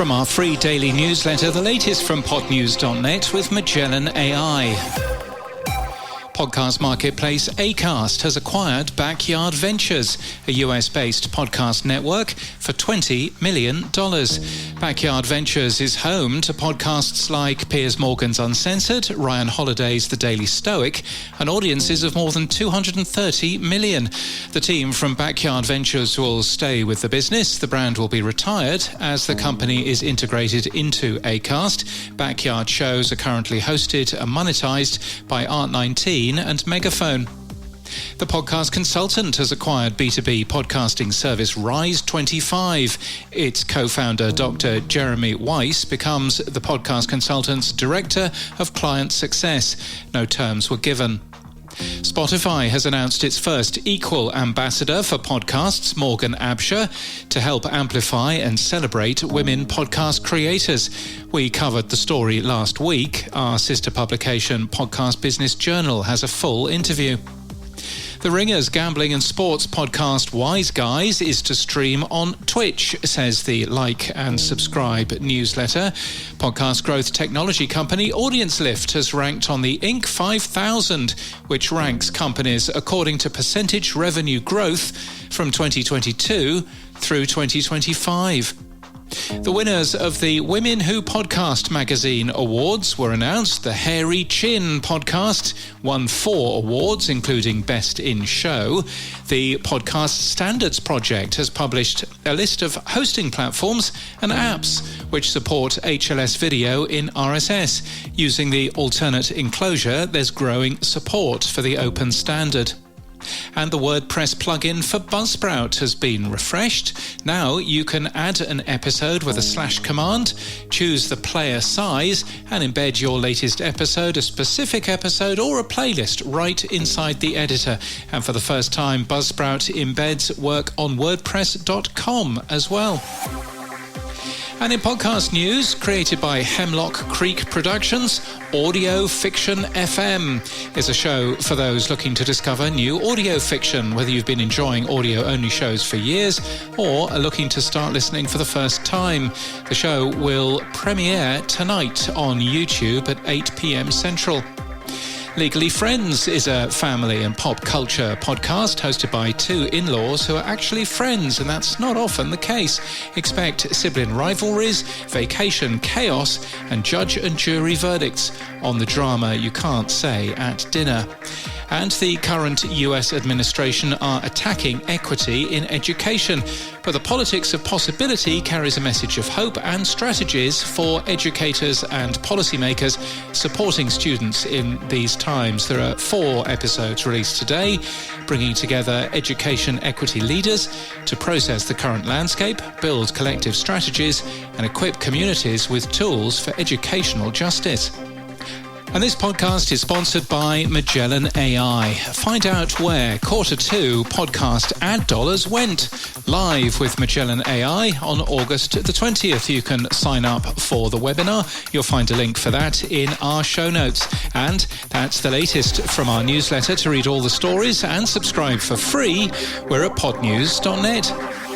From our free daily newsletter, the latest from podnews.net with Magellan AI. Podcast marketplace Acast has acquired Backyard Ventures, a US-based podcast network, for $20 million. Backyard Ventures is home to podcasts like Piers Morgan's Uncensored, Ryan Holiday's The Daily Stoic, and audiences of more than 230 million. The team from Backyard Ventures will stay with the business. The brand will be retired as the company is integrated into Acast. Backyard shows are currently hosted and monetized by Art19 and Megaphone. The podcast consultant has acquired B2B podcasting service Rise25. Its co-founder, Dr. Jeremy Weiss, becomes the podcast consultant's director of client success. No terms were given. Spotify has announced its first equal ambassador for podcasts, Morgan Absher, to help amplify and celebrate women podcast creators. We covered the story last week. Our sister publication, Podcast Business Journal, has a full interview. The Ringer's gambling and sports podcast Wise Guys is to stream on Twitch, says the Like and Subscribe newsletter. Podcast growth technology company Audience Lift has ranked on the Inc. 5000, which ranks companies according to percentage revenue growth from 2022 through 2025. The winners of the Women Who Podcast magazine awards were announced. The Hairy Chin podcast won 4 awards, including Best in Show. The Podcast Standards Project has published a list of hosting platforms and apps which support HLS video in RSS. Using the alternate enclosure, there's growing support for the open standard. And the WordPress plugin for Buzzsprout has been refreshed. Now you can add an episode with a / command, choose the player size, and embed your latest episode, a specific episode, or a playlist right inside the editor. And for the first time, Buzzsprout embeds work on WordPress.com as well. And in podcast news, created by Hemlock Creek Productions, Audio Fiction FM is a show for those looking to discover new audio fiction, whether you've been enjoying audio-only shows for years or are looking to start listening for the first time. The show will premiere tonight on YouTube at 8 p.m. Central. Legally Friends is a family and pop culture podcast hosted by 2 in-laws who are actually friends, and that's not often the case. Expect sibling rivalries, vacation chaos, and judge and jury verdicts on the drama you can't say at dinner. And the current US administration are attacking equity in education, but the politics of possibility carries a message of hope and strategies for educators and policymakers supporting students in these times. There are 4 episodes released today, bringing together education equity leaders to process the current landscape, build collective strategies, and equip communities with tools for educational justice. And this podcast is sponsored by Magellan AI. Find out where Q2 podcast ad dollars went. Live with Magellan AI on August the 20th. You can sign up for the webinar. You'll find a link for that in our show notes. And that's the latest from our newsletter. To read all the stories and subscribe for free, we're at podnews.net.